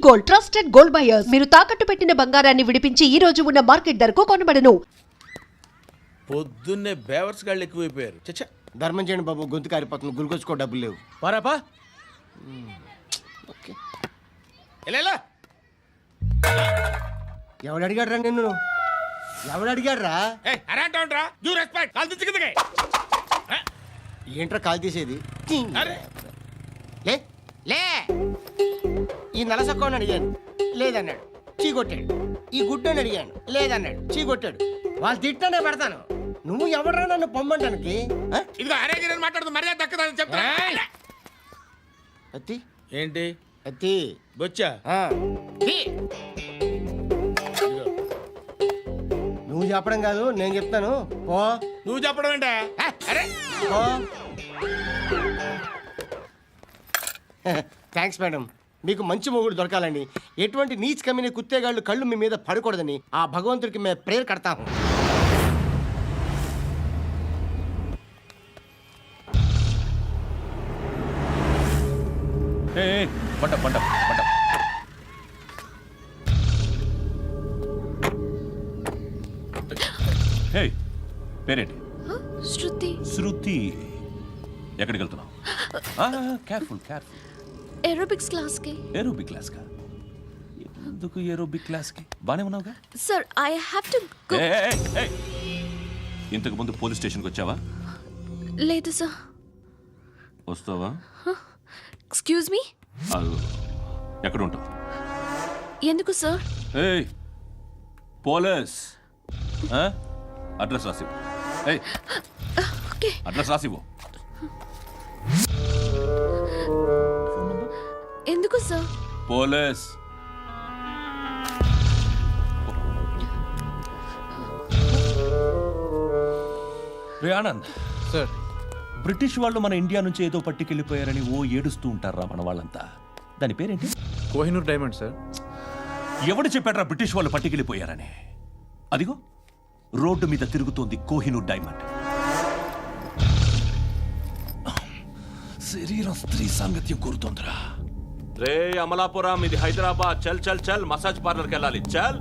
Gold, trusted gold buyers. మీరు తాకట్టు పెట్టిన బంగారాన్ని విడిపించి ఈ రోజు ఉన్న మార్కెట్ ధరకు కొనబడను. పొద్దున్నే బేవర్స్ గాళ్ళు ఎక్కువైపోయారు. చచ్చా, ధర్మం చేయండి బాబు, గొంతు కారిపోతుంది. గురికొచ్చుకో డబ్బులు లేవు. పారాపా. ఓకే, ఎలా ఎవడు అడిగాడు రా నిన్ను? ఎవడు అడిగాడు రా? అరేంటా యూ రెస్పెక్ట్ కాల్ తెచ్చి కిందకి. ఏంట్రా కాల్ తీసేది? అరే లే లే. ఈ నలసక్కని అడిగాను, లేదన్నాడు, చీ కొట్టాడు. ఈ గుడ్డని అడిగాను, లేదన్నాడు, చీ కొట్టాడు. వాళ్ళు తిట్టానే పెడతాను. నువ్వు ఎవడరా నన్ను పొమ్మంటానికి? ఇదిగో అరే గిరని మాట్లాడుతూ మర్యాద దక్కదని చెప్తా. అత్తి ఏంటి అత్తి బొచ్చా? నువ్వు చెప్పడం కాదు, నేను చెప్తాను. పో. నువ్వు చెప్పడం ఏంటే? అరే పో. Thanks madam. మీకు మంచి మొగుడు దొరకాలని, ఎటువంటి నీచ్ కమ్మిన కుత్తేగాళ్ళు కళ్ళు మీ మీద పడకూడదని ఆ భగవంతుడికి మేము ప్రేయర్ కడతాము. పంట పంట పంట. హే, పేరేంటి? శృతి. శృతి. ఎక్కడికి వెళ్తున్నావు? Careful careful. ఏరోబిక్స్ క్లాస్ కి. ఏరోబిక్ క్లాస్ కా? ఎందుకు ఏరోబిక్ క్లాస్ కి? బానే ఉన్నావుగా? Sir I have to go. ఇంతకు ముందు పోలీస్ స్టేషన్కి వచ్చావా? లేదు సార్. వస్తావా? Excuse me. ఎక్కడ ఉంటావు? ఎందుకు సార్? ఏయ్ పోలీస్, అడ్రస్ రాసివ్వు. ఏయ్ ఓకే, అడ్రస్ రాసివ్వు. ఎందుకు సార్? పోలీస్. రే ఆనంద్ సార్, బ్రిటిష్ వాళ్ళు మన ఇండియా నుంచి ఏదో పట్టుకెళ్ళిపోయారని ఓ ఏడుస్తూ ఉంటారా మన వాళ్ళంతా. దాని పేరేంటి? Kohinoor diamond sir. ఎవడు చెప్పాడ్రా బ్రిటిష్ వాళ్ళు పట్టుకెళ్ళిపోయారని? అదిగో రోడ్డు మీద తిరుగుతోంది కోహినూర్ డైమండ్. శరీరం స్త్రీ సాంగత్యం కోరుతోందిరా. రే అమలాపురం, ఇది హైదరాబాద్. చల్ చల్ చల్, మసాజ్ పార్లర్కి వెళ్ళాలి. చల్.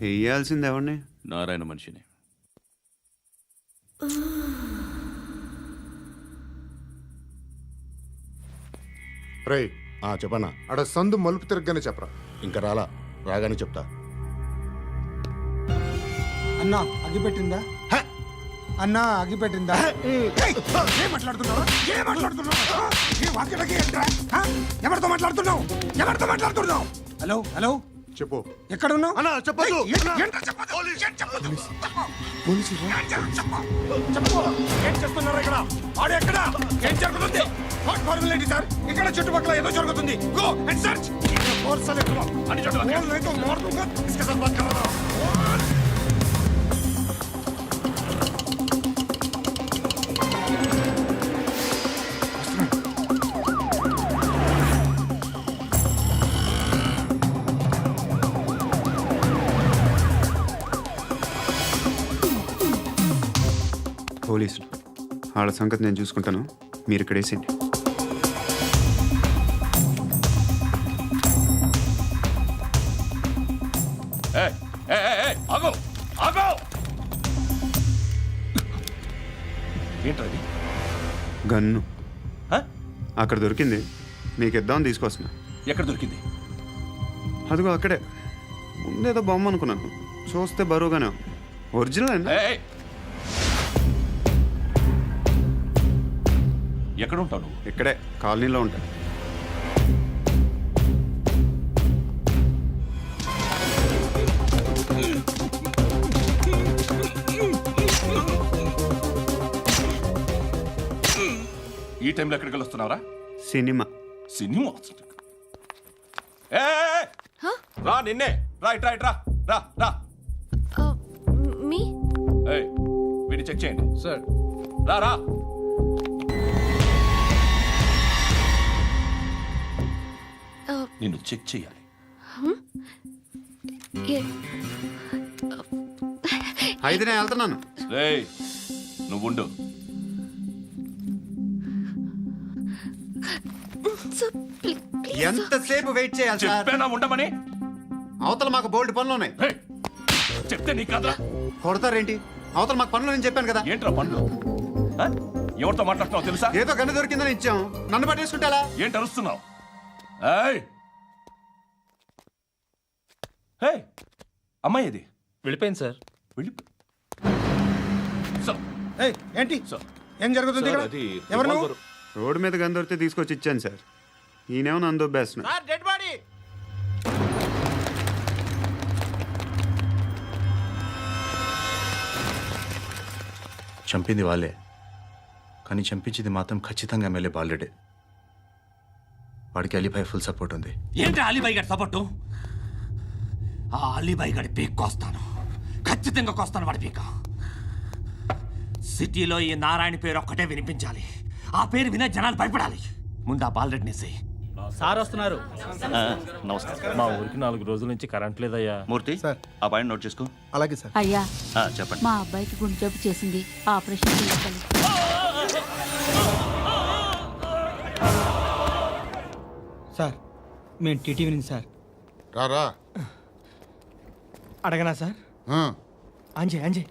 వేయాల్సింది ఎవరిని? నారాయణ మనిషిని. రే చెప్పనా? అడ సందు మలుపు తిరగగానే చెప్పరా. ఇంకా రాగానే చెప్తా. అన్నా అగిపెట్టిందా? అన్నా అగిపెట్టిందా? ఏం మాట్లాడుతున్నావు? ఎవరితో మాట్లాడుతున్నావు? ఎవరితో మాట్లాడుతున్నావు? హలో హలో, చెప్పు. ఎక్కడ ఉన్నావు? అన్నా చెప్పదు. ఏం చేస్తున్నారు ఇక్కడ? ఆడు ఎక్కడ? ఏం జరుగుతుంది? వాట్ ఫార్ములేంటి సార్? ఇక్కడ చుట్టుపక్కల ఏదో జరుగుతుంది. Go and search. అని పోలీసులు. వాళ్ళ సంగతి నేను చూసుకుంటాను, మీరు ఇక్కడ వేసేయండి. ఏంటది? గన్ను అక్కడ దొరికింది, మీకు ఇద్దామని తీసుకొస్తున్నా. ఎక్కడ దొరికింది? అదిగో అక్కడే. ముందేదో బొమ్మ అనుకున్నాను, చూస్తే బరువుగానే ఉంది. ఒరిజినల్ అండి. ఎక్కడ ఉంటావు నువ్వు? ఇక్కడే కాలనీలో ఉంటాను. ఈ టైంలో ఎక్కడికి వస్తున్నావురా? సినిమా. సినిమా? రా, నిన్నే. రా ఇట్రా ఇట్రా. రా రా. మీ వీడిని చెక్ చేయండి. సార్. రా రా. నిన్ను చెక్ చేయాలి. అయితే నేను వెళ్తున్నాను. రేయ్ నువ్వుండు. Sir please. ఎంతసేపు వెయిట్ చేయాలి సార్? చెప్పేనా ఉండమని? అవతల మాకు బోల్డ్ పనులు ఉన్నాయి. హే, చెప్తే నీ కదా కొడతారేంటి? అవతల మాకు పనులు నేను చెప్పాను కదా. ఏంట్రా పండ్లు? ఆ? ఎవరితో మాట్లాడుతున్నావు తెలుసా? ఏదో గన్ను దొరికిందని ఇచ్చాం, నన్ను పట్టేసుకుంటా. ఏంటి అరుస్తున్నావు? ఏయ్! హే, అమ్మాయి ఇది వెళ్ళిపోయింది సార్. వెళ్ళి సార్, ఏయ్, ఏంటి సార్. ఏం జరుగుతుంది ఇక్కడ? ఎవరు నువ్వు? రోడ్డు మీద గన్ను దొరికితే తీసుకొచ్చి ఇచ్చాను సార్. ఈయనేమో నన్ను దొబ్బేస్తున్నా. Sir dead body. చంపింది వాళ్ళే, కానీ చంపించింది మాత్రం ఖచ్చితంగా ఎమ్మెల్యే బాలుడే. వాడికి అలీభాయ్ ఫుల్ సపోర్ట్ ఉంది. ఏంటి అలీబాయి గారి సపోర్టు? ఆ అలీబాయి గారి పీక్ కోస్తాను, ఖచ్చితంగా కోస్తాను వాడి పీక. సిటీలో ఈ నారాయణ పేరు ఒక్కటే వినిపించాలి. ఆ పేరు వినే జనాలు భయపడాలి. ముందు ఆ బాలరెడ్డిని సై. సార్ వస్తున్నారు. నమస్కారం. మా ఊరికి 4 రోజుల నుంచి కరెంట్ లేదయ్యా. మూర్తి సార్. ఆ పాయింట్ నోట్ చేసుకో. అలాగే సార్. అయ్యా, చెప్పండి. మా అబ్బాయికి గుండె జబ్బు చేసింది, ఆపరేషన్ చేయాలి. సార్ మేము టీటీవీ నుంచి సార్. రారా అడగనా సార్? అంజయ్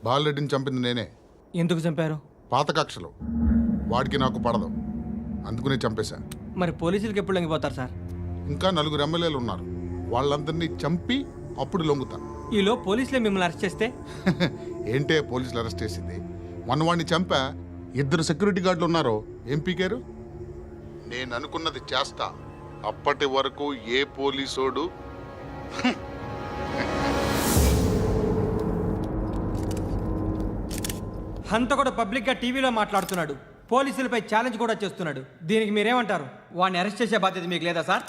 బాలరెడ్డిని చంపింది నేనే. ఎందుకు చంపారు? పాత కక్షలు వాడికి నాకు పడదు, అందుకునే చంపేశా. మరి పోలీసులకి ఎప్పుడు లొంగిపోతారు సార్? ఇంకా 4 ఎమ్మెల్యేలు ఉన్నారు, వాళ్ళందరినీ చంపి అప్పుడు లొంగుతా. ఈలో పోలీసులే మిమ్మల్ని అరెస్ట్ చేస్తే? ఏంటే పోలీసులు అరెస్ట్ చేసింది? మొన్న వాడిని చంపా, 2 సెక్యూరిటీ గార్డులు ఉన్నారో ఏం పీకారు? నేను అనుకున్నది చేస్తా, అప్పటి వరకు ఏ పోలీసోడు హంత కూడా పబ్లిక్గా టీవీలో మాట్లాడుతున్నాడు, పోలీసులపై ఛాలెంజ్ కూడా చేస్తున్నాడు. దీనికి మీరేమంటారు? వాడిని అరెస్ట్ చేసే బాధ్యత మీకు లేదా సార్?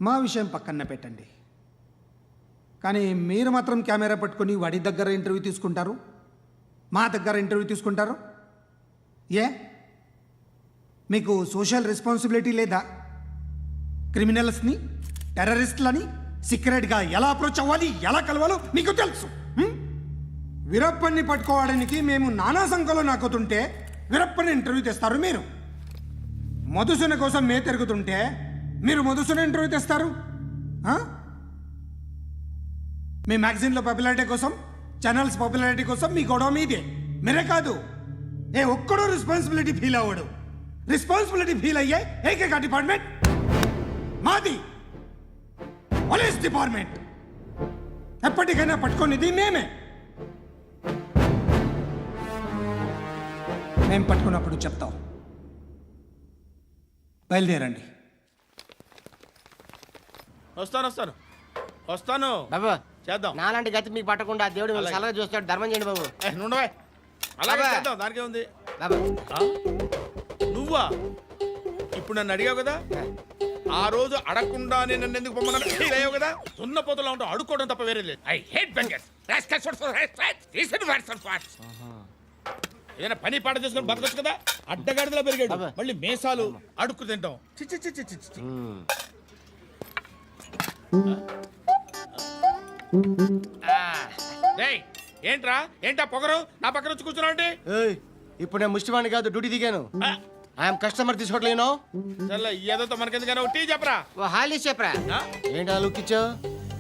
మా విషయం పక్కన పెట్టండి, కానీ మీరు మాత్రం కెమెరా పట్టుకొని వాడి దగ్గర ఇంటర్వ్యూ తీసుకుంటారు, మా దగ్గర ఇంటర్వ్యూ తీసుకుంటారు. ఏ మీకు సోషల్ రెస్పాన్సిబిలిటీ లేదా? క్రిమినల్స్ని, టెర్రరిస్టులని సీక్రెట్గా ఎలా అప్రోచ్ అవ్వాలి, ఎలా కలవాలో మీకు తెలుసు. వీరప్పన్ని పట్టుకోవడానికి మేము నానా సంఖ్యలో నాకుతుంటే వీరప్పని ఇంటర్వ్యూ తెస్తారు మీరు. మధుసూన కోసం మే తిరుగుతుంటే మీరు మధుసూన ఇంటర్వ్యూ తెస్తారు. మీ మ్యాగజైన్లో పాపులారిటీ కోసం, ఛానల్స్ పాపులారిటీ కోసం మీ గొడవ మీదే. మీరే కాదు, ఏ ఒక్కడో రెస్పాన్సిబిలిటీ ఫీల్ అవ్వడు. రెస్పాన్సిబిలిటీ ఫీల్ అయ్యే ఏకైక డిపార్ట్మెంట్ మాది, పోలీస్ డిపార్ట్మెంట్. ఎప్పటికైనా పట్టుకునేది మేమే. మేము పట్టుకున్నప్పుడు చెప్తాం. బయలుదేరండి. వస్తాను బాబు చేద్దాం. నాలాంటి గతి మీకు పట్టకుండా దేవుడు మిమ్మల్ని సలహా చూస్తాడు. ధర్మం చేయండి బాబు. నుండవే అలాగే బాబా. చేద్దాం, దానికే ఉంది. బాబు నువ్వా ఇప్పుడు నన్ను అడిగావు కదా, ఆ రోజు అడగకుండా నేను నన్ను ఎందుకు పొమ్మన్నాను ఫీల్ అయ్యావు కదా. సున్న పోతలో ఉంటావు, అడుక్కోవడం తప్ప వేరే లేదు. I hate bangers. ఏదైనా పని పాట చేసుకుని బతకొచ్చు కదా. అడ్డగాడిదలా పెరిగాడు, మళ్ళీ మేసాలు అడుక్కు తింటాం. చిచ్చి చిచ్చి చిచ్చి. ఏంట్రా ఏంటా పొగరు నా పక్కన వచ్చి కూర్చున్నావు అంటే? ఇప్పుడు నేను ముష్టివాణి కాదు, డ్యూటీ దిగాను. ఐఎమ్ కస్టమర్ తీసుకోవట్లేను. ఏదో మనకెందుకైనా టీ చెప్పరా. ఓ హాలీ చెప్పరా. ఏంటి ఆ లుక్ ఇచ్చావు?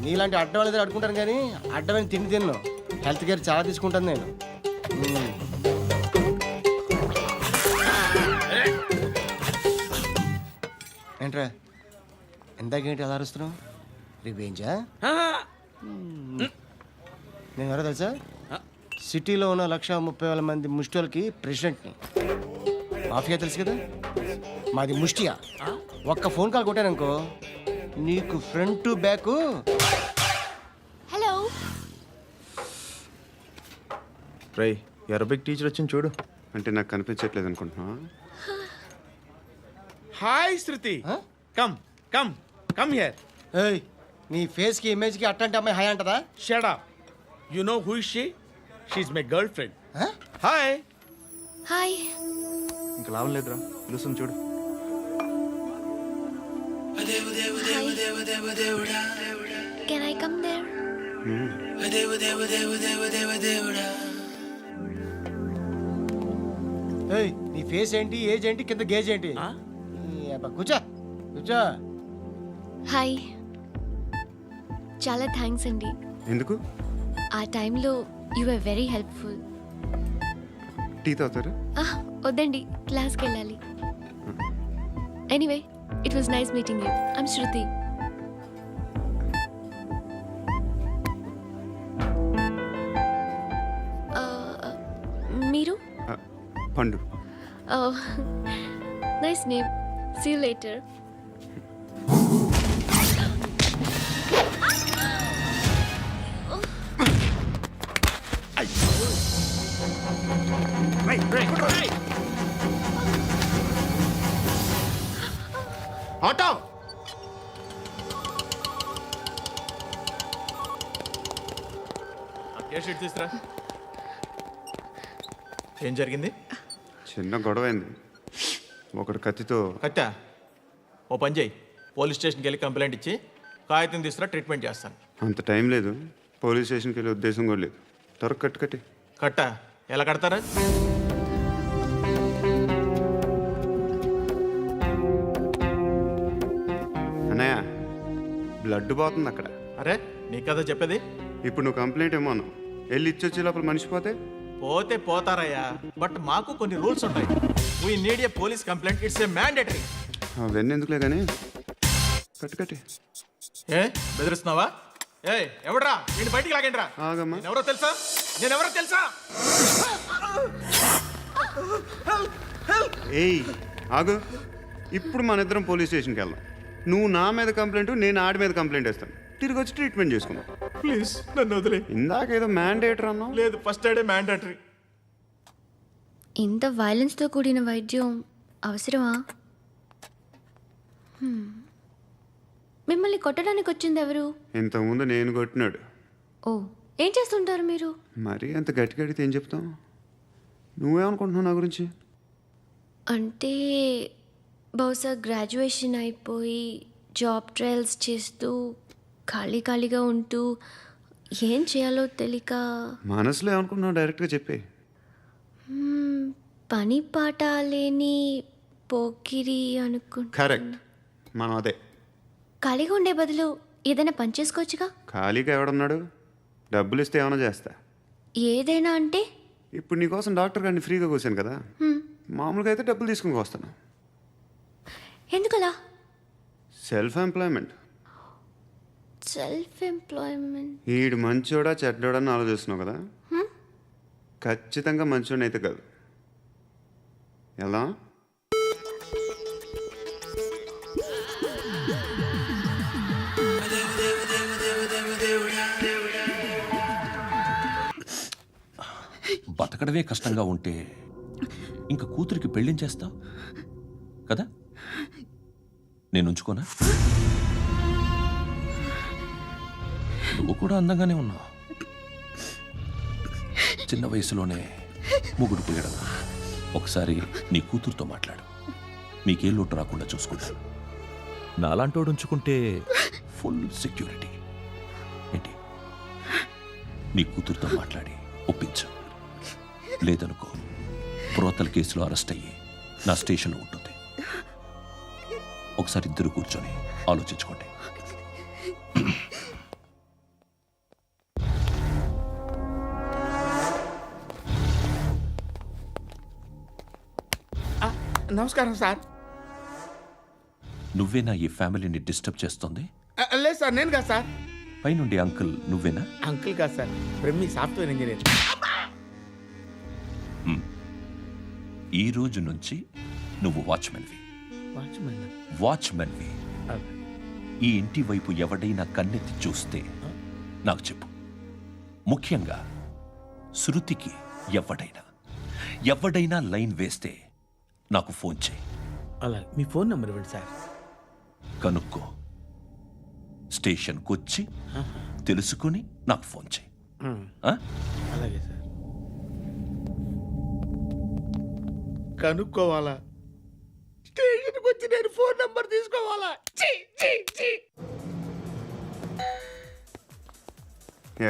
నీలాంటి అడ్డం వాళ్ళ దగ్గర అడుకుంటాను, కానీ అడ్డమైన తిండి తిన్ను. హెల్త్ కేర్ చాలా తీసుకుంటాను నేను. ఏంట్రా ఎందాకేంటి అలా అరుస్తున్నావు? రివేంజా? నేను ఎవరో తెలుసా? సిటీలో ఉన్న 130,000 మంది ముష్టిలకి ప్రెసిడెంట్ని. మాఫియా తెలుసు కదా, మాది ముష్టియా. ఒక్క ఫోన్ కాల్ కొట్టాననుకో, నీకు ఫ్రంట్ టు బ్యాక్. హలో. రై అరబిక్ టీచర్ వచ్చింది చూడు. అంటే నాకు కనిపించట్లేదు అనుకుంటున్నా. Hi Shruti, come come come here. ఏయ్, నీ ఫేస్ కి ఇమేజ్ కి అట్టంటే అమ్మాయి హాయ్ అంటదా? Shut up. You know who is she? She is my girlfriend. Hi. Hi. ఇంకా లాభం లేదురా, పిలుస్తుంది చూడు. Can I come there? ఏయ్, నీ ఫేస్ ఏంటి, ఏజ్ ఏంటి, కింద గేజ్ ఏంటి? కూర్చో కూర్చో. హాయ్. చాలా థ్యాంక్స్ అండి. ఎందుకు? ఆ టైంలో you are very helpful. Tea తాగుతారా? వద్దండి, క్లాస్కి వెళ్ళాలి. Anyway, it was nice meeting you. I'm Shruti. మీరు? Pandu. Nice name. See you later. Auto తీసుకురా. ఏం జరిగింది? చిన్న గొడవ అయింది. ఒకడు కత్తితో. కట్టా, ఓ పని చేయి, పోలీస్ స్టేషన్కి వెళ్ళి కంప్లైంట్ ఇచ్చి కాగితం తీసుకురా, ట్రీట్మెంట్ చేస్తాను. అంత టైం లేదు. పోలీస్ స్టేషన్కి వెళ్ళే ఉద్దేశం కూడా లేదు. త్వరగా కట్టి. కట్టా ఎలా కడతారా? అన్నయ్య, బ్లడ్ పోతుంది అక్కడ. అరే నీ కదా చెప్పేది. ఇప్పుడు నువ్వు కంప్లైంట్ ఏమో అన్నావు. వెళ్ళి ఇచ్చొచ్చే లోపల మనిషి పోతే పోతే పోతారయ్యా, బట్ మాకు కొన్ని రూల్స్ ఉంటాయి. We need a police complaint, it's a mandatory. అవన్నీ ఎందుకులే కానీ కట్టి. ఏ బెదిరిస్తున్నావా? ఏ ఎవడ్రా నేను బయటికి లాగండిరా. ఆగమ్మా. నేనెవరో తెలుసా? ఏయ్ ఆగు. ఇప్పుడు మన ఇద్దరం పోలీస్ స్టేషన్కి వెళ్దాం. నువ్వు నా మీద కంప్లైంట్, నేను ఆడి మీద కంప్లైంట్ వేస్తాను. తిరిగి వచ్చి ట్రీట్మెంట్ చేసుకుందాం. ప్లీజ్ నన్ను వదిలే. ఇందాకేదో మ్యాండేటర్ అన్నావు. లేదు, ఫస్ట్ ఎయిడే మ్యాండేటరీ. ఇంత వైలెన్స్తో కూడిన వైద్యం అవసరమా? మిమ్మల్ని కొట్టడానికి వచ్చింది ఎవరు? ఇంతకుముందు నేను కొట్టినాడు. ఓ, ఏం చేస్తుంటారు మీరు? మరీ అంత గట్టిగా అడిగితే ఏం చెప్తాం? నువ్వేమనుకుంటున్నావు నా గురించి? అంటే బహుశా గ్రాడ్యుయేషన్ అయిపోయి జాబ్ ట్రయల్స్ చేస్తూ ఖాళీగా ఉంటూ ఏం చేయాలో తెలియక. మనసులో ఏమనుకుంటున్నావు డైరెక్ట్గా చెప్పే. పని పాట లేని పోకిరి అనుకుంటా. కరెక్ట్, మనం అదే. ఖాళీగా ఉండే బదులు ఏదైనా పని చేసుకోవచ్చుగా. ఖాళీగా ఎవడున్నాడు? డబ్బులు ఇస్తే ఏమైనా చేస్తా. ఏదైనా అంటే? ఇప్పుడు నీకోసం డాక్టర్ గారిని ఫ్రీగా కూర్చాను కదా, మామూలుగా అయితే డబ్బులు తీసుకుని వస్తాను. ఎందుకలా? Self employment. ఈడు మంచోడా చెడ్డోడా అని ఆలోచిస్తున్నావు కదా. ఖచ్చితంగా మంచోడని అయితే కాదు. ఎలా? బతకడమే కష్టంగా ఉంటే ఇంకా కూతురికి పెళ్ళించేస్తావు కదా. నేను ఉంచుకోనా? నువ్వు కూడా అందంగానే ఉన్నావు. చిన్న వయసులోనే మొగుడు పోయడం. ఒకసారి నీ కూతురుతో మాట్లాడు. నీకే లోటు రాకుండా చూసుకుంటాను. నాలాంటోడు ఉంచుకుంటే ఫుల్ సెక్యూరిటీ. ఏంటి? నీ కూతురుతో మాట్లాడి ఒప్పించు. లేదనుకో, ప్రోతల కేసులో అరెస్ట్ అయ్యి నా స్టేషన్లో ఉంటుంది. ఒకసారి ఇద్దరు కూర్చొని ఆలోచించుకోండి. నమస్కారం సార్. నువ్వేనా ఈ ఫ్యామిలీని డిస్టర్బ్ చేస్తుంది? లేదు సార్, నేను కాదు సార్. పైనుండి అంకుల్ నువ్వేనా? అంకుల్ కాదు సార్, బ్రహ్మి సాఫ్ట్వేర్ ఇంజనీర్. ఈ రోజు నుంచి నువ్వు వాచ్మెన్వి. వాచ్మెన్వి. ఈ ఇంటి వైపు ఎవడైనా కన్నెత్తి చూస్తే నాకు చెప్పు. ముఖ్యంగా శృతికి ఎవడైనా లైన్ వేస్తే నాకు ఫోన్ చేయి. అలా మీ ఫోన్ నెంబర్ ఇవ్వండి సార్. కనుక్కో, స్టేషన్కి వచ్చి తెలుసుకుని నాకు ఫోన్ చేయి. అలాగే సార్. కనుక్కోవాలా? స్టేషన్కి వచ్చి నేను ఫోన్ నెంబర్ తీసుకోవాలా?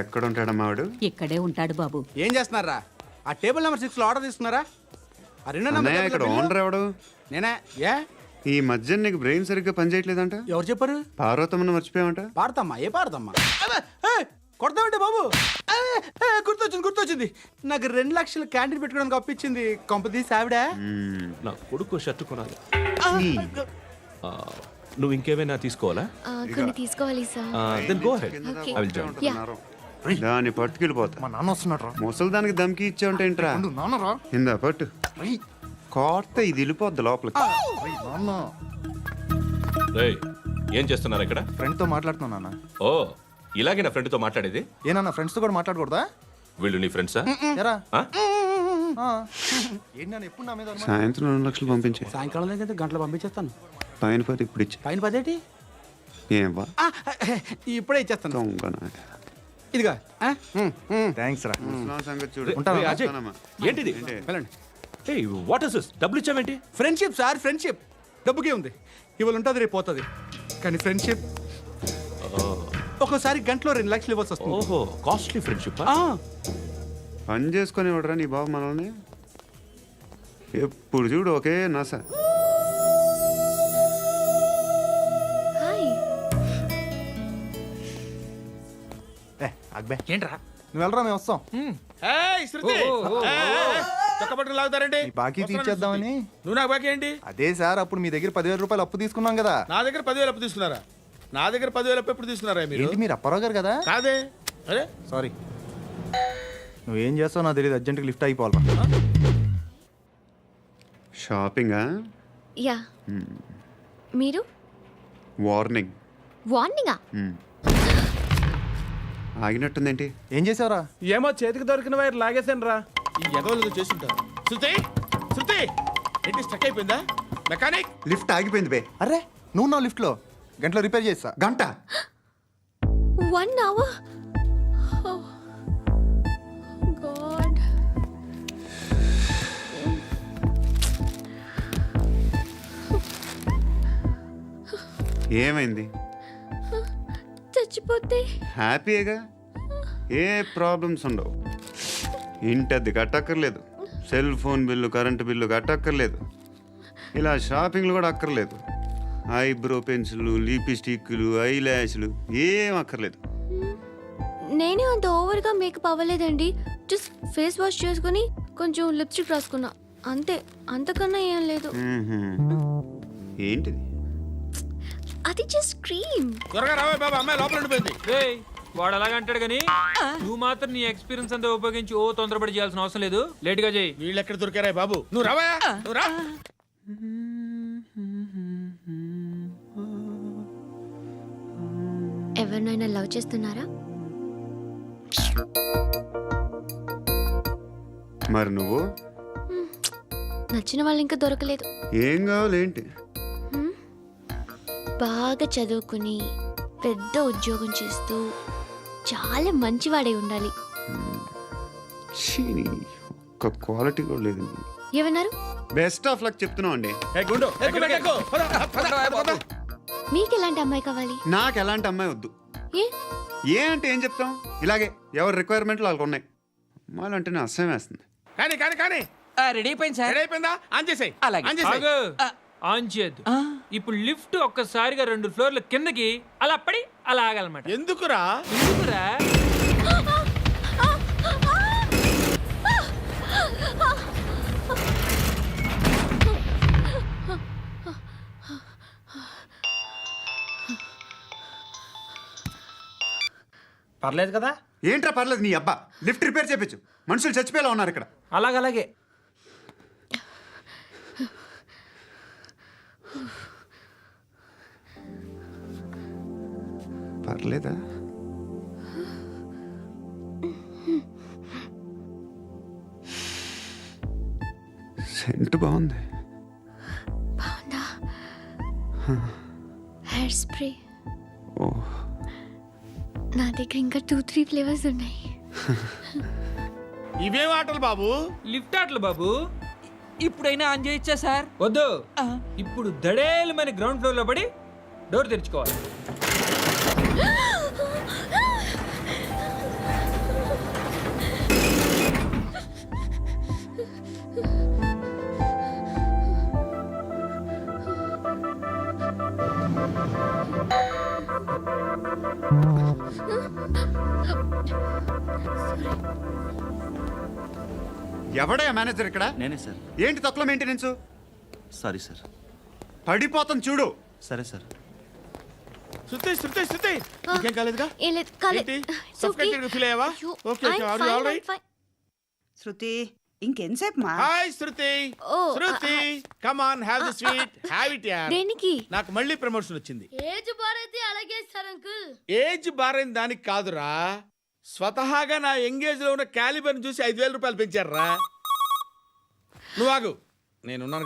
ఎక్కడ ఉంటాడమ్మా వాడు? ఇక్కడే ఉంటాడు బాబు. ఏం చేస్తున్నారా? ఆ టేబుల్ నెంబర్ 6 లో ఆర్డర్ తీసుకున్నారా? ఆ రెండో అన్నయ్య, ఇక్కడ ఓనర్ ఎవడు? నేనే. ఏ ఈ మధ్య నీకు బ్రెయిన్ సరిగ్గా పనిచేయట్లేదంట. ఎవరు చెప్పారు? పార్వతమ్మను మర్చిపోయామంట. పాడతామ్మా, ఏ పాడతామ్మా? కొడతామంటే బాబు. గుర్తొచ్చింది. నాకు 2 లక్షలు క్యాంటీన్ పెట్టుకోవడానికి అప్పించింది కొంపదీసి ఆవిడ. నా కొడుకు షర్ట్ కొనాలి. నువ్వు ఇంకేమైనా తీసుకోవాలా? కొన్ని తీసుకోవాలి sir. Then go head. Okay. I will join. దాన్ని పట్టుకెళ్ళిపోతా. మా నాన్న వస్తున్నాడు రా. ముసలి దానికి దమ్కి ఇచ్చావంటే ఏంట్రా? నాన్న రా. ఇందా పట్టు. కోర్త ఇది వెళ్ళిపోద్ది లోపలికి. నాన్న రేయ్, ఏం చేస్తున్నారు ఇక్కడ? ఫ్రెండ్ తో మాట్లాడుతున్నా నాన్న. ఓ, ఇలాగే నా ఫ్రెండ్తో మాట్లాడేది? ఏనా ఫ్రెండ్స్ తో కూడా మాట్లాడకూడదా? వీళ్ళు నీ ఫ్రెండ్సా? ఎరా ఆ? ఏంటి నాన్న ఎప్పుడు నా మీద అనుమానం? సాయంత్రం 2 లక్షలు పంపించే. సాయంకాలం దగ్గర గంటలు పంపించేస్తాను. పైన 10 ఇప్పుడు ఇచ్చే. పైన 10 ఏంటి? ఏం వా ఇప్పుడే ఇచ్చేస్తాను. దొంగనా. ఇదిగా థ్యాంక్స్ రా. ముసలాం సంగతి చూడు. రేయ్, అజయ్, వస్తానమ్మా. ఏంటిది? వెళ్ళండి. ఏయ్, వాట్ ఇస్ దిస్? డబ్బులు ఇచ్చావేంటి? Friendship sir, friendship. డబ్బుకే ఉంది, ఇవాళ ఉంటుంది రేపు పోతుంది. కానీ ఫ్రెండ్షిప్ ఒక్కోసారి గంటలో 2 లక్షలు ఇవ్వాల్సి వస్తుంది. ఓహో, కాస్ట్లీ ఫ్రెండ్షిప్. పని చేసుకొని ఇవ్వడరా నీ బాబు మనల్ని. ఎప్పుడు చూడు ఒకే నస. హాయ్. అక్బే ఏంట్రా? నువ్వు వెళ్ళరా, మేము వస్తాం. ఏయ్, శృతి! ఏయ్, చొక్కా పట్టుకుని లాగుతారండి? ఈ బాకీ తీర్చేద్దామని. నువ్వు నాకు బాకీ ఏంటి? అదే సార్, అప్పుడు మీ దగ్గర 10,000 రూపాయలు అప్పు తీసుకున్నాం కదా. నా దగ్గర 10,000 అప్పు తీసుకున్నారా? నా దగ్గర 10,000 అప్పు ఎప్పుడు తీసుకున్నారా మీరు? ఏంటి మీరు అప్పారావు గారు కదా? కాదే. అరే సారీ. నువ్వేం చేస్తావు నాకు తెలియదు, అర్జెంట్గా లిఫ్ట్ అయిపోవాలి. షాపింగా? యా. మీరు? వార్నింగ్. వార్నింగా? ఆగినట్టుందేంటి? ఏం చేసావురా? ఏమో చేతికి దొరికిన వైర్ లాగేసాను రా. ఈ ఎగవలు చేస్తుంటారు. శృతి! శృతి! ఏంటి స్టక్ అయిపోయిందా? మెకానిక్! లిఫ్ట్ ఆగిపోయింది బే. అరే నువ్వు నా లిఫ్ట్లో గంటలో రిపేర్ చేస్తా. గంట? 1 hour? Oh. God. ఏమైంది? చచ్చిపోతే? హ్యాపీగా, ఏ ప్రాబ్లమ్స్ ఉండవు. ఇంటద్ది కట్టక్కర్లేదు, cell phone bill, current bill కట్టక్కర్లేదు, ఇలా షాపింగ్లు కూడా అక్కర్లేదు. ఐబ్రో పెన్సిల్, లిప్స్టిక్లు, ఐ ల్యాష్లు ఏం అక్కర్లేదు. నేనే అంత ఓవర్గా మేకప్ అవ్వలేదండి. జస్ట్ ఫేస్ వాష్ చేసుకుని కొంచెం లిప్స్టిక్ రాసుకున్నా అంతే. అంతకన్నా ఏం లేదు. ఏంటిది? అది జస్ట్ క్రీమ్. త్వరగా రావే బాబా, అమ్మాయి లోపల ఉండిపోయింది. వాడు అలాగంటాడు కానీ నువ్వు మాత్రం నీ ఎక్స్పీరియన్స్ అంతా ఉపయోగించి తొందరపడి చేయాల్సిన అవసరం లేదు. లేట్ గా చేయి. వీళ్ళు ఎక్కడ దొరికారా బాబు? నువ్వు రావా, నువ్వు రా. ఎవరినైనా లవ్ చేస్తున్నారా? మరి నువ్వు? నచ్చిన వాళ్ళు ఇంకా దొరకలేదు. ఏం కావాలి ఏంటి? బాగా చదువుకుని పెద్ద ఉద్యోగం చేస్తూ చాలా మంచివాడే ఉండాలి. ఒక్క క్వాలిటీ కూడా లేదు. ఏమన్నారు? బెస్ట్ ఆఫ్ లక్ చెప్తున్నావు అండి. మీకు ఎలాంటి అమ్మాయి కావాలి? నాకు ఎలాంటి అమ్మాయి వద్దు. ఏ అంటే ఏం చెప్తాం? ఇలాగే ఎవరి రిక్వైర్మెంట్లు వాళ్ళకు ఉన్నాయి. అమ్మాయిలు అంటేనే అసహ్యం వేస్తుంది. కానీ కానీ కానీ రెడీ అయిపోయింది సార్. రెడీ అయిపోయిందా? ఆన్ చేసేయ్. ఆన్ చేసేయ్. ఆన్ చేయద్దు. ఇప్పుడు లిఫ్ట్ ఒక్కసారిగా 2 ఫ్లోర్ల కిందకి అలా పడి అలా ఆగాలన్నమాట. ఎందుకురా? ఎందుకురా? పర్లేదు కదా? ఏంట్రా పర్లేదు నీ అబ్బా. లిఫ్ట్ రిపేర్ చేయించు. మనుషులు చచ్చిపోయేలా ఉన్నారు ఇక్కడ. అలాగే పర్లేదా? సెంట్ బాగుంది. బాగుందా? Hair spray. ఓ, నా దగ్గర ఇంకా 2-3 ఫ్లేవర్స్ ఉన్నాయి. ఇవేం ఆటలు బాబు? లిఫ్ట్ ఆటలు బాబు. ఇప్పుడైనా ఆన్ చేయొచ్చా సార్? వద్దు. ఇప్పుడు దడేలమైన గ్రౌండ్ ఫ్లోర్ లో పడి డోర్ తెరుచుకోవాలి. ఎవడయ్యా మేనేజర్ ఇక్కడ? నేనే సార్. ఏంటి తక్కువ మెయింటెనెన్స్? Sorry sir. పడిపోతాం చూడు. సరే సార్. శృతి ఇంకేం కాలేదుగా? ఏం లేదు, కాలేదు. ఏంటి? It's okay. Suffocated feel అయ్యావా? అయ్యో, Okay, I'm are you fine, all I'm right? fine. శృతి ఇంకెంతసేపు మా hi Shruti. Oh, Shruti come on have the sweet. Have it యార్. దేనికి? నాకు మళ్ళీ ప్రమోషన్ వచ్చింది. ఏజ్ బారైతే అలాగే సార్ అంకుల్. ఏజ్ బారైన దానికి కాదురా, స్వతహాగా నా ఎంగేజ్ లో ఉన్న క్యాలిబర్ చూసి 5,000 రూపాయలు పెంచారా. నువ్వు ఆగు, నేనున్నాను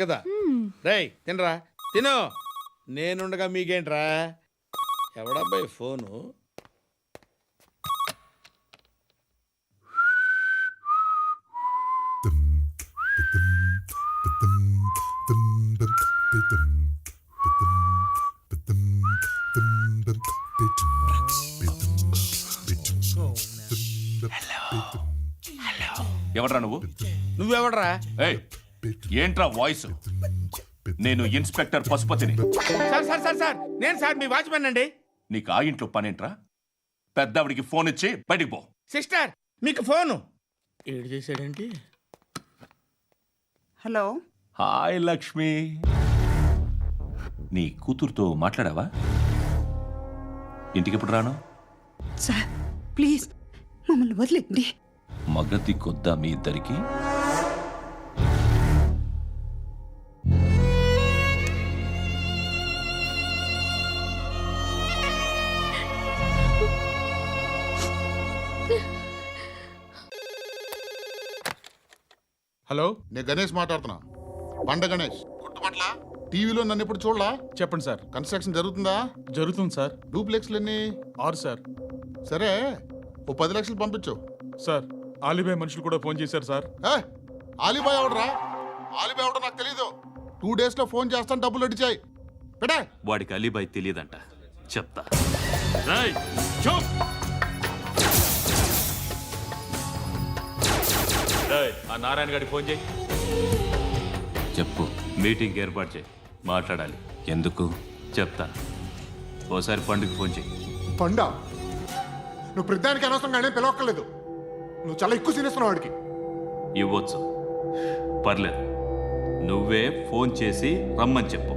కదా. రేయ్ తినరా, తిను. నేనుండగా మీకేంట్రా? ఎవడబ్బాయి ఫోను? ఎవడ్రా నువ్వు? నువ్వెవడరా? ఏయ్, ఏంట్రా వాయిస్? నేను ఇన్స్పెక్టర్ పశుపతిని. సార్ నేను సార్ మీ వాచ్మెన్ అండి. నీకు ఆ ఇంట్లో పనేంట్రా? పెద్దవిడికి ఫోన్ ఇచ్చి బయటికి పో. సిస్టర్ మీకు ఫోను ఏడు చేశాడేంటి? హలో హాయ్ లక్ష్మి, నీ కూతురుతో మాట్లాడావా? ఇంటికి రాను? సార్ ప్లీజ్ మమ్మల్ని వదిలేండి. మగతి కొద్దా మీ ఇద్దరికి? హలో, నేను గణేష్ మాట్లాడుతున్నా. బండ గణేష్ గుర్తుపట్ల? టీవీలో నన్ను ఎప్పుడు చూడలా? చెప్పండి సార్. కన్స్ట్రక్షన్ జరుగుతుందా? జరుగుతుంది సార్. డూప్లెక్స్లు ఎన్ని? 6 సార్. సరే, ఓ 10 లక్షలు పంపించు. సార్ ఆలిబాయ్ మనుషులు కూడా ఫోన్ చేశారు సార్. ఆలిబాయ్ ఎవడరా? ఆలిబాయ్ ఎవడో నాకు తెలీదు. 2 days లో ఫోన్ చేస్తాను, డబ్బులు అడిచాయి. పెట్టే. వాడికి అలీబాయ్ తెలియదంట, చెప్తా. ఆ నారాయణ గారికి ఫోన్ చేయి. చెప్పు. మీటింగ్ ఏర్పాటు చేయి, మాట్లాడాలి. ఎందుకు? చెప్తా. ఓసారి పండుగ ఫోన్ చేయి. పండా, నువ్వు ప్రతిదానికి అనవసరంగానే పిలవక్కర్లేదు. నువ్వు చాలా ఎక్కువ సీనిస్తున్నావు వాడికి. ఇవ్వచ్చు, పర్లేదు. నువ్వే ఫోన్ చేసి రమ్మని చెప్పు.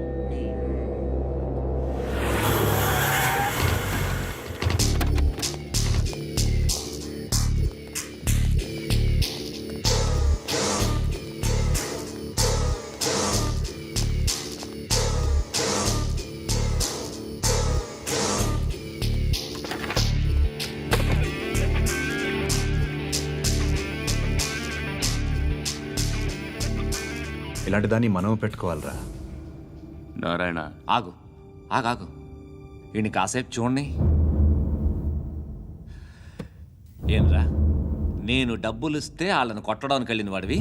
ఇలాంటి దాన్ని మనం పెట్టుకోవాలరా. నారాయణ ఆగు ఆగాగు, ఈయన కాసేపు చూడండి. ఏంరా, నేను డబ్బులు ఇస్తే వాళ్ళని కొట్టడానికి వెళ్ళిన వాడివి,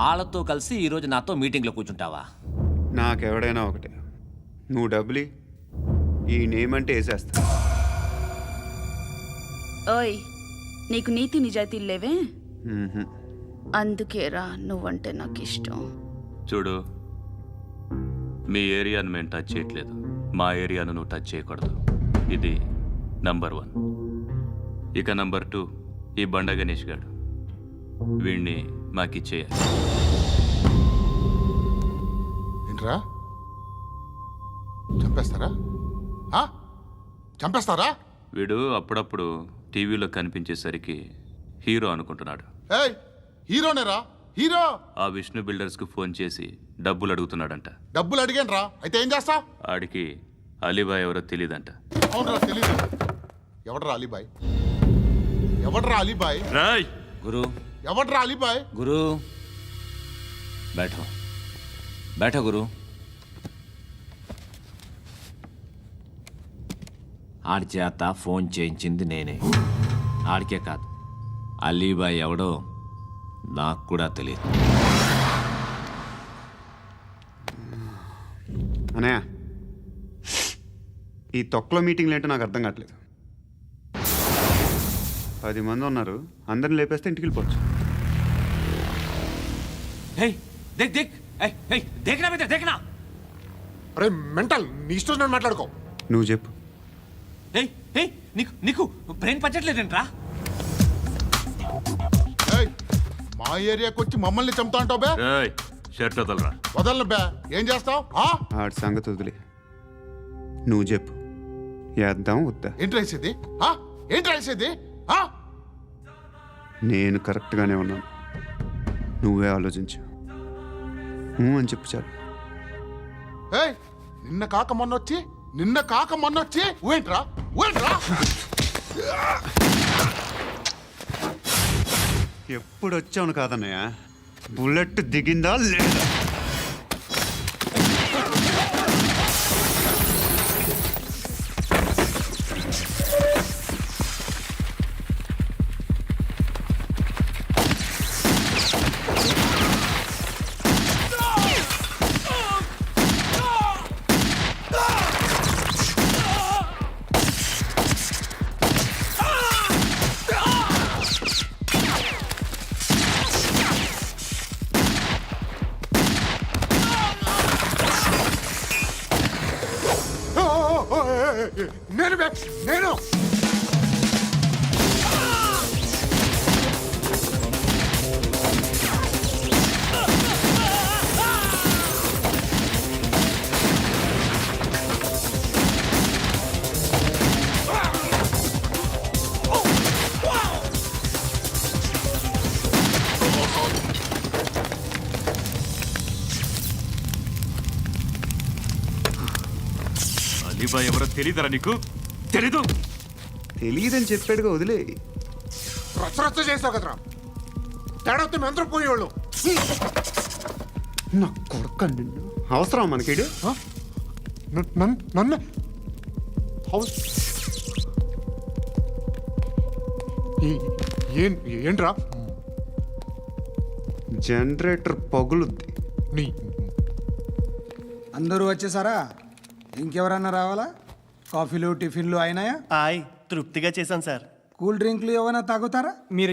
వాళ్ళతో కలిసి ఈరోజు నాతో మీటింగ్లో కూర్చుంటావా? నాకెవడైనా ఒకటే, నువ్వు డబ్బులి, ఈ నేమ్ అంటే వేసేస్తా. ఓయ్, నీకు నీతి నిజాయితీలు లేవే, మ్మ్హ్మ్. అందుకేరా నువ్వంటే నాకు ఇష్టం. చూడు, మీ ఏరియాను మేము టచ్ చేయట్లేదు, మా ఏరియాను నువ్వు టచ్ చేయకూడదు. ఇది నంబర్ 1. ఇక నంబర్ 2, ఈ బండ గణేష్ గారు, వీణ్ణి మాకిచ్చేయాలి. ఏంట్రా, చంపేస్తారా? చంపేస్తారా? వీడు అప్పుడప్పుడు టీవీలో కనిపించేసరికి హీరో అనుకుంటున్నాడు. ఏయ్, హీరోనేరా, హీరో. ఆ విష్ణు బిల్డర్స్కు ఫోన్ చేసి డబ్బులు అడుగుతున్నాడంట. డబ్బులు అడిగాను రా, అయితే ఏం చేస్తా? ఆడికి అలీబాయ్ ఎవరో తెలీదంట. అవునరా, తెలీదు. ఎవడరా అలీబాయ్? ఎవడరా అలీబాయ్? రాయ్ గురు, ఎవడరా అలీబాయ్? గురు బైఠో బైఠో గురు. ఆడి చేత ఫోన్ చేయించింది నేనే. ఆడికే కాదు, అలీబాయ్ ఎవడో నాకు కూడా తెలియదు. అనయ్య, ఈ తొక్కలో మీటింగ్లు ఏంటో నాకు అర్థం కావట్లేదు. 10 మంది ఉన్నారు, అందరిని లేపేస్తే ఇంటికి వెళ్ళిపోవచ్చు. అరే మెంటల్, నీ ఇష్టం మాట్లాడుకో. నువ్వు చెప్పు, ఏయ్ ఏయ్ నీకు నీకు బ్రెయిన్ పచ్చట్లేదంట్రా? ఏయ్, మా ఏరియాకి వచ్చి మమ్మల్ని చంపుతా అంటావు బే? షర్ట్ వదలరా. వదలను బే. ఏం చేస్తావు? ఆడి సంగతి వదిలే, నువ్వు చెప్పు, వేద్దాం వద్దా? ఏంటి రాసేది? ఏంటి రాసేది? నేను కరెక్ట్గానే ఉన్నాను, నువ్వే ఆలోచించు. అని చెప్పు చాలు. ఏయ్, నిన్న కాక మొన్నొచ్చి ఊయంట్రా ఎప్పుడు వచ్చావును కాదన్నయ్య, బుల్లెట్ దిగిందా లేదా? నేను బే, నేను అలీబాయ్ ఎవరో తెలీదరా నీకు? తెలీదు? తెలియదని చెప్పాడుగా, వదిలే. రచ్చ చేసావు కదరా. తేడా వస్తే మెంతరం పోయేవాళ్ళు. నా కొడుక, నిన్ను అవసరం మనకిడు. నన్ను హౌస్ ఏంట్రా? జనరేటర్ పగులుద్ది. నీ అందరూ వచ్చేసారా? ఇంకెవరన్నా రావాలా? కాఫీలు టిఫిన్లు అయినాయా? తృప్తిగా చేశాను సార్. కూల్ డ్రింక్లు ఏమైనా తాగుతారా? మీరు